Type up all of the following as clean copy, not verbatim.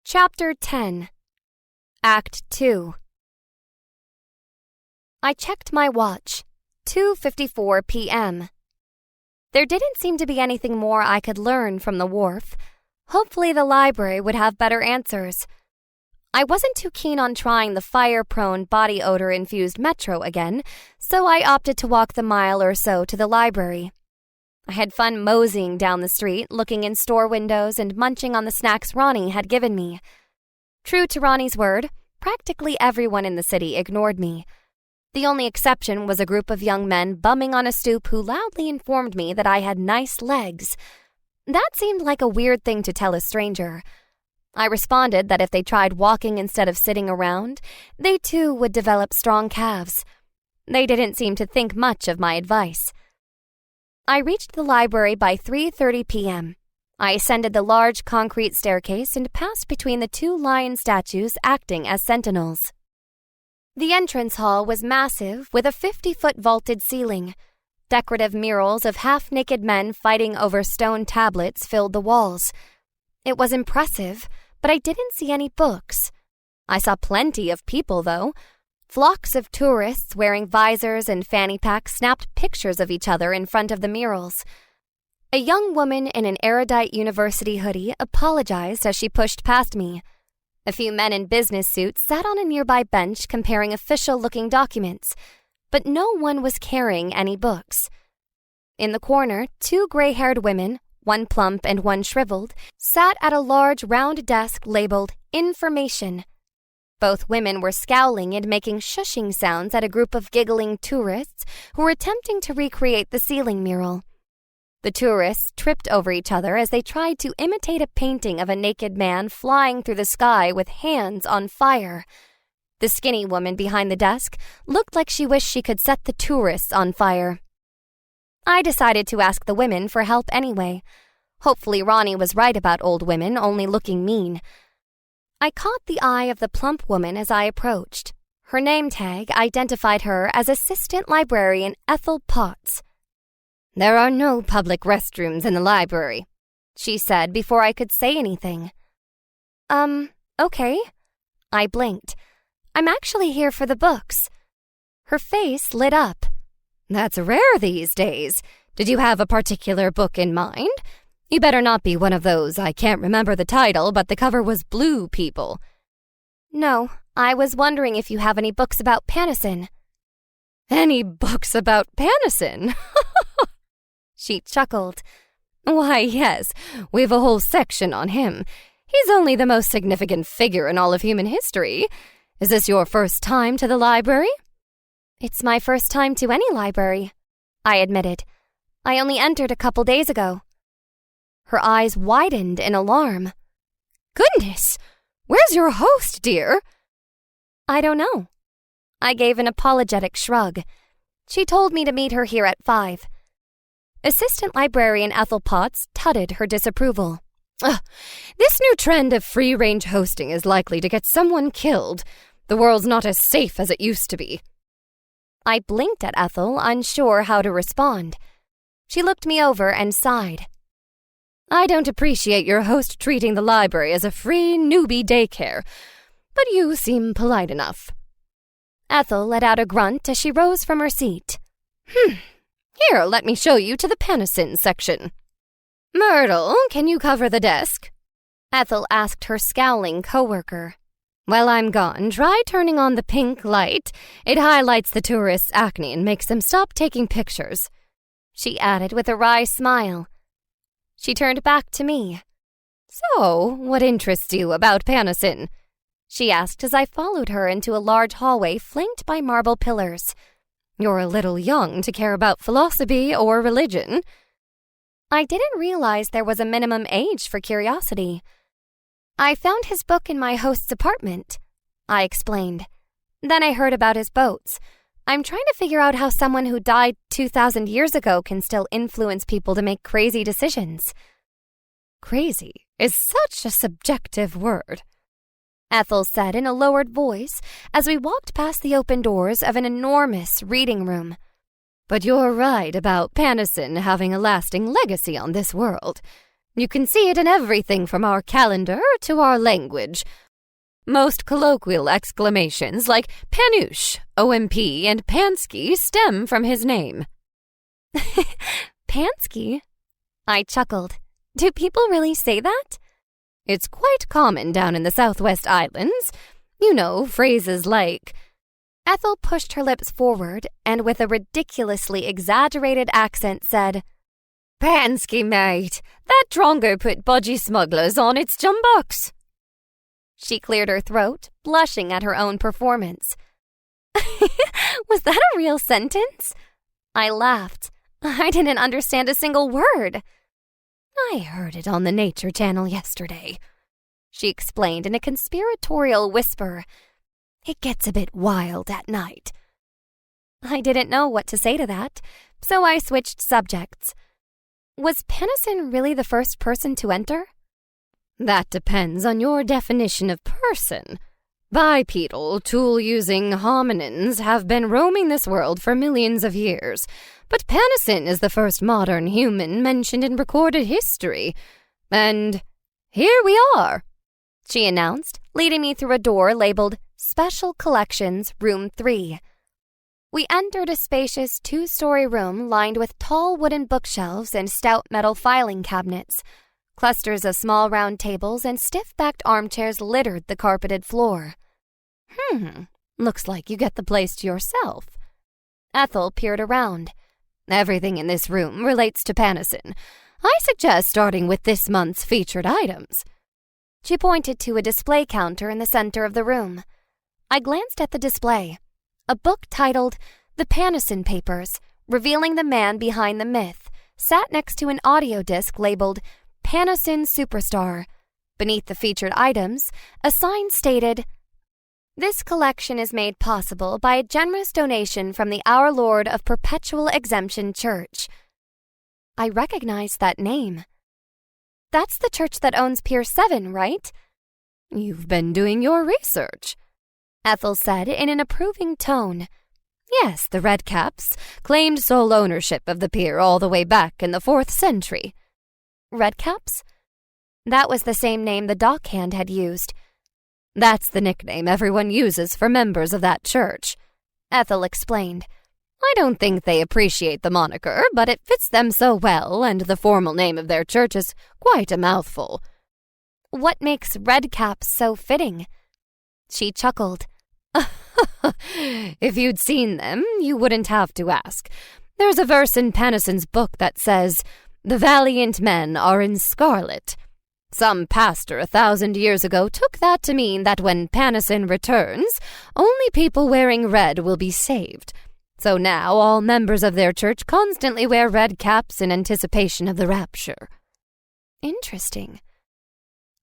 Chapter 10. Act 2. I checked my watch. 2:54 p.m. There didn't seem to be anything more I could learn from the wharf. Hopefully the library would have better answers. I wasn't too keen on trying the fire-prone, body odor-infused metro again, so I opted to walk the mile or so to the library. I had fun moseying down the street, looking in store windows and munching on the snacks Ronnie had given me. True to Ronnie's word, practically everyone in the city ignored me. The only exception was a group of young men bumming on a stoop who loudly informed me that I had nice legs. That seemed like a weird thing to tell a stranger. I responded that if they tried walking instead of sitting around, they too would develop strong calves. They didn't seem to think much of my advice. I reached the library by 3:30 p.m. I ascended the large concrete staircase and passed between the two lion statues acting as sentinels. The entrance hall was massive, with a 50-foot vaulted ceiling. Decorative murals of half-naked men fighting over stone tablets filled the walls. It was impressive, but I didn't see any books. I saw plenty of people, though. Flocks of tourists wearing visors and fanny packs snapped pictures of each other in front of the murals. A young woman in an erudite university hoodie apologized as she pushed past me. A few men in business suits sat on a nearby bench comparing official-looking documents, but no one was carrying any books. In the corner, two gray-haired women, one plump and one shriveled, sat at a large round desk labeled Information. Both women were scowling and making shushing sounds at a group of giggling tourists who were attempting to recreate the ceiling mural. The tourists tripped over each other as they tried to imitate a painting of a naked man flying through the sky with hands on fire. The skinny woman behind the desk looked like she wished she could set the tourists on fire. I decided to ask the women for help anyway. Hopefully Ronnie was right about old women only looking mean. I caught the eye of the plump woman as I approached. Her name tag identified her as Assistant Librarian Ethel Potts. "There are no public restrooms in the library," she said before I could say anything. Okay. I blinked. "I'm actually here for the books." Her face lit up. "That's rare these days. Did you have a particular book in mind? You better not be one of those I can't remember the title, but the cover was blue people." "No, I was wondering if you have any books about Panosyn." "Any books about Panosyn?" She chuckled. "Why, yes, we've a whole section on him. He's only the most significant figure in all of human history. Is this your first time to the library?" "It's my first time to any library," I admitted. "I only entered a couple days ago." Her eyes widened in alarm. "Goodness! Where's your host, dear?" "I don't know." I gave an apologetic shrug. She told me to meet her here at 5. Assistant Librarian Ethel Potts tutted her disapproval. "This new trend of free-range hosting is likely to get someone killed. The world's not as safe as it used to be." I blinked at Ethel, unsure how to respond. She looked me over and sighed. "I don't appreciate your host treating the library as a free newbie daycare, but you seem polite enough." Ethel let out a grunt as she rose from her seat. Here, let me show you to the Panosyn section." "Myrtle, can you cover the desk?" Ethel asked her scowling coworker. "While I'm gone, try turning on the pink light. It highlights the tourists' acne and makes them stop taking pictures," she added with a wry smile. She turned back to me. "So, what interests you about Panosyn?" she asked as I followed her into a large hallway flanked by marble pillars. "You're a little young to care about philosophy or religion." I didn't realize there was a minimum age for curiosity. "I found his book in my host's apartment," I explained. "Then I heard about his boats. I'm trying to figure out how someone who died 2,000 years ago can still influence people to make crazy decisions." "Crazy is such a subjective word," Ethel said in a lowered voice as we walked past the open doors of an enormous reading room. "But you're right about Panosyn having a lasting legacy on this world. You can see it in everything from our calendar to our language. Most colloquial exclamations like Panouche, OMP, and Pansky stem from his name. Pansky? I chuckled. Do people really say that? It's quite common down in the Southwest Islands. You know, phrases like... Ethel pushed her lips forward and with a ridiculously exaggerated accent said, Pansky, mate. That drongo put budgie smugglers on its jumbox. She cleared her throat, blushing at her own performance. Was that a real sentence? I laughed. I didn't understand a single word. I heard it on the Nature Channel yesterday, she explained in a conspiratorial whisper. It gets a bit wild at night. I didn't know what to say to that, so I switched subjects. Was Panosyn really the first person to enter? That depends on your definition of person. Bipedal, tool-using hominins have been roaming this world for millions of years, but Panosyn is the first modern human mentioned in recorded history. And here we are, she announced, leading me through a door labeled Special Collections, Room 3. We entered a spacious 2-story room lined with tall wooden bookshelves and stout metal filing cabinets. Clusters of small round tables and stiff-backed armchairs littered the carpeted floor. Looks like you get the place to yourself. Ethel peered around. Everything in this room relates to Panosyn. I suggest starting with this month's featured items. She pointed to a display counter in the center of the room. I glanced at the display. A book titled The Panosyn Papers, revealing the man behind the myth, sat next to an audio disc labeled Panosyn Superstar. Beneath the featured items, a sign stated, This collection is made possible by a generous donation from the Our Lord of Perpetual Exemption Church. I recognized that name. That's the church that owns Pier 7, right? You've been doing your research, Ethel said in an approving tone. Yes, the Redcaps claimed sole ownership of the pier all the way back in the 4th century. Redcaps? That was the same name the dockhand had used. That's the nickname everyone uses for members of that church, Ethel explained. I don't think they appreciate the moniker, but it fits them so well, and the formal name of their church is quite a mouthful. What makes Redcaps so fitting? She chuckled. If you'd seen them, you wouldn't have to ask. There's a verse in Panosyn's book that says, The valiant men are in scarlet. Some pastor 1,000 years ago took that to mean that when Panosyn returns, only people wearing red will be saved. So now all members of their church constantly wear red caps in anticipation of the rapture. Interesting.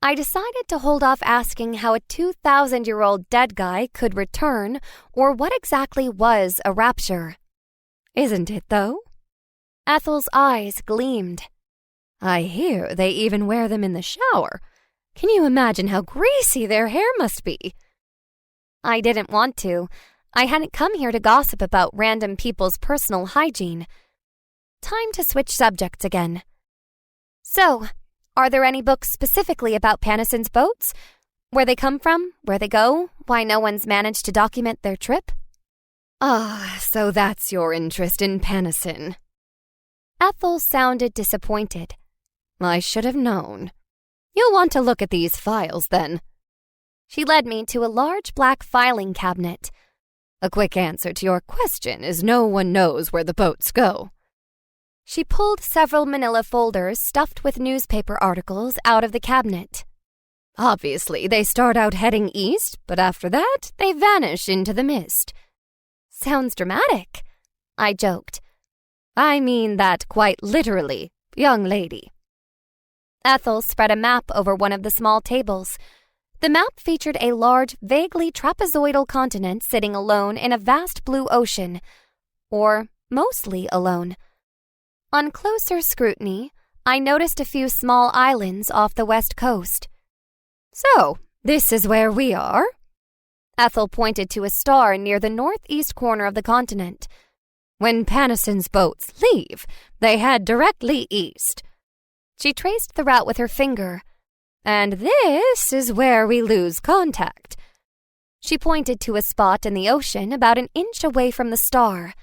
I decided to hold off asking how a 2,000-year-old dead guy could return or what exactly was a rapture. Isn't it, though? Ethel's eyes gleamed. I hear they even wear them in the shower. Can you imagine how greasy their hair must be? I didn't want to. I hadn't come here to gossip about random people's personal hygiene. Time to switch subjects again. So, are there any books specifically about Panosyn's boats? Where they come from, where they go, why no one's managed to document their trip? So that's your interest in Panosyn. Ethel sounded disappointed. I should have known. You'll want to look at these files, then. She led me to a large black filing cabinet. A quick answer to your question is no one knows where the boats go. She pulled several manila folders stuffed with newspaper articles out of the cabinet. Obviously, they start out heading east, but after that, they vanish into the mist. Sounds dramatic, I joked. I mean that quite literally, young lady. Ethel spread a map over one of the small tables. The map featured a large, vaguely trapezoidal continent sitting alone in a vast blue ocean, or mostly alone. On closer scrutiny, I noticed a few small islands off the west coast. So, this is where we are? Ethel pointed to a star near the northeast corner of the continent. When Panosyn's boats leave, they head directly east. She traced the route with her finger. "And this is where we lose contact." She pointed to a spot in the ocean about an inch away from the star.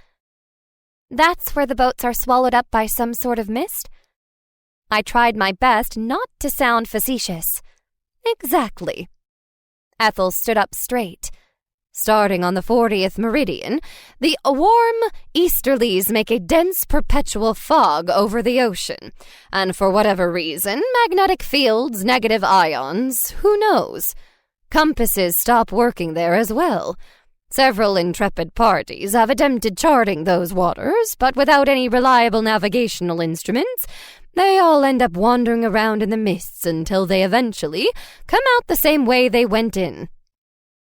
"That's where the boats are swallowed up by some sort of mist?" I tried my best not to sound facetious. "Exactly." Ethel stood up straight. "Starting on the 40th meridian, the warm easterlies make a dense perpetual fog over the ocean, and for whatever reason, magnetic fields, negative ions, who knows? Compasses stop working there as well. Several intrepid parties have attempted charting those waters, but without any reliable navigational instruments, they all end up wandering around in the mists until they eventually come out the same way they went in."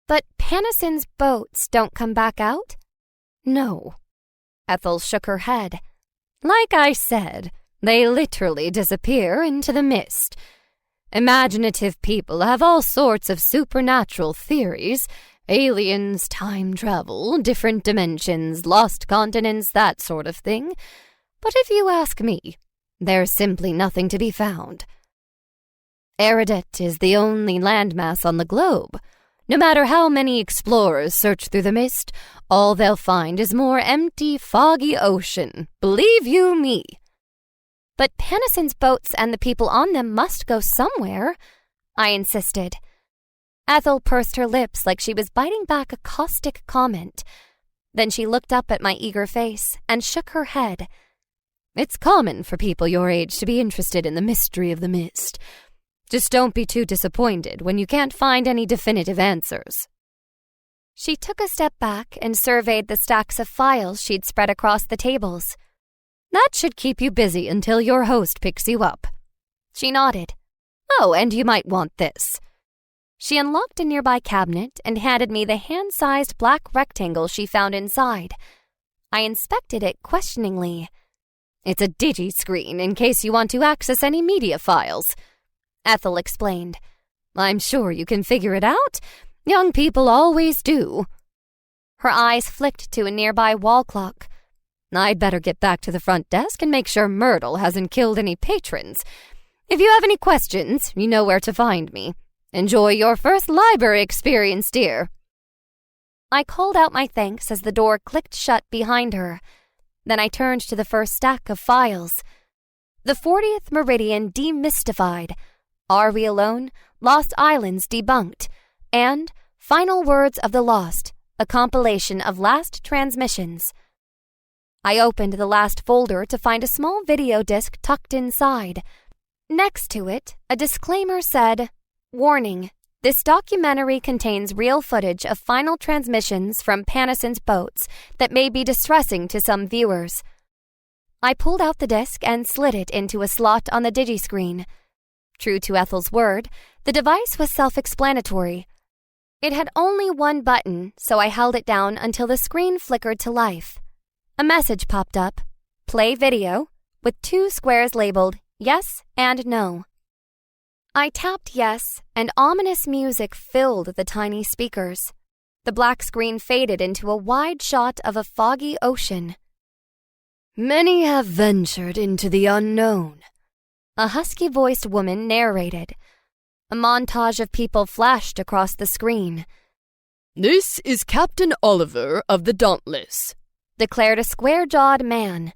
"But Panosyn's boats don't come back out?" "No." Ethel shook her head. "Like I said, they literally disappear into the mist. Imaginative people have all sorts of supernatural theories, aliens, time travel, different dimensions, lost continents, that sort of thing. But if you ask me, there's simply nothing to be found. Eridette is the only landmass on the globe. No matter how many explorers search through the mist, all they'll find is more empty, foggy ocean. Believe you me." "But Panosyn's boats and the people on them must go somewhere," I insisted. Ethel pursed her lips like she was biting back a caustic comment. Then she looked up at my eager face and shook her head. "It's common for people your age to be interested in the mystery of the mist. Just don't be too disappointed when you can't find any definitive answers." She took a step back and surveyed the stacks of files she'd spread across the tables. "That should keep you busy until your host picks you up." She nodded. "Oh, and you might want this." She unlocked a nearby cabinet and handed me the hand-sized black rectangle she found inside. I inspected it questioningly. "It's a digi-screen in case you want to access any media files," Ethel explained. "I'm sure you can figure it out. Young people always do." Her eyes flicked to a nearby wall clock. "I'd better get back to the front desk and make sure Myrtle hasn't killed any patrons. If you have any questions, you know where to find me. Enjoy your first library experience, dear." I called out my thanks as the door clicked shut behind her. Then I turned to the first stack of files. The 40th Meridian Demystified, Are We Alone? Lost Islands Debunked, and Final Words of the Lost, a compilation of last transmissions. I opened the last folder to find a small video disc tucked inside. Next to it, a disclaimer said, "Warning, this documentary contains real footage of final transmissions from Panosyn's boats that may be distressing to some viewers." I pulled out the disc and slid it into a slot on the digiscreen. True to Ethel's word, the device was self-explanatory. It had only one button, so I held it down until the screen flickered to life. A message popped up, "Play video," with 2 squares labeled yes and no. I tapped yes, and ominous music filled the tiny speakers. The black screen faded into a wide shot of a foggy ocean. "Many have ventured into the unknown," a husky-voiced woman narrated. A montage of people flashed across the screen. "This is Captain Oliver of the Dauntless," declared a square-jawed man.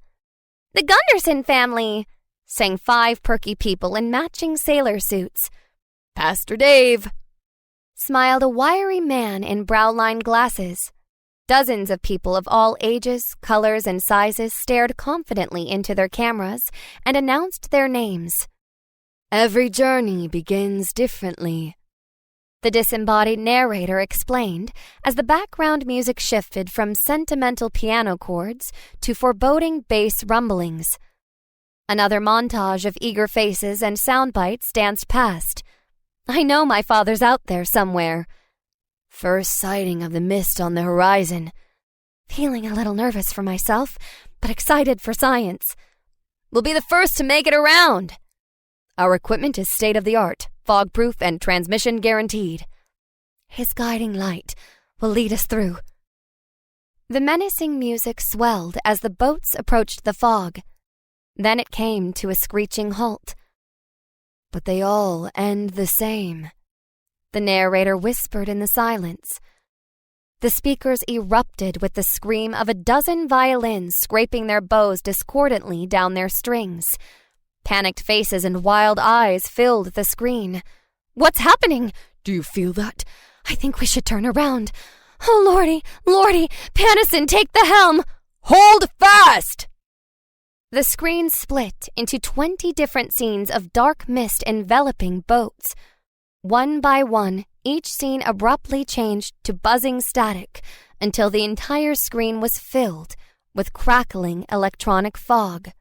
"The Gunderson family," sang 5 perky people in matching sailor suits. "Pastor Dave," smiled a wiry man in brow-lined glasses. Dozens of people of all ages, colors, and sizes stared confidently into their cameras and announced their names. "Every journey begins differently," the disembodied narrator explained as the background music shifted from sentimental piano chords to foreboding bass rumblings. Another montage of eager faces and sound bites danced past. "I know my father's out there somewhere." "First sighting of the mist on the horizon." "Feeling a little nervous for myself, but excited for science." "We'll be the first to make it around." "Our equipment is state-of-the-art, fog-proof, and transmission guaranteed." "His guiding light will lead us through." The menacing music swelled as the boats approached the fog. Then it came to a screeching halt. But they all end the same," the narrator whispered in the silence. The speakers erupted with the scream of a dozen violins scraping their bows discordantly down their strings. Panicked faces and wild eyes filled the screen. "What's happening? Do you feel that? I think we should turn around. Oh, Lordy, Panosyn, take the helm! Hold fast!" The screen split into 20 different scenes of dark mist enveloping boats. One by one, each scene abruptly changed to buzzing static until the entire screen was filled with crackling electronic fog.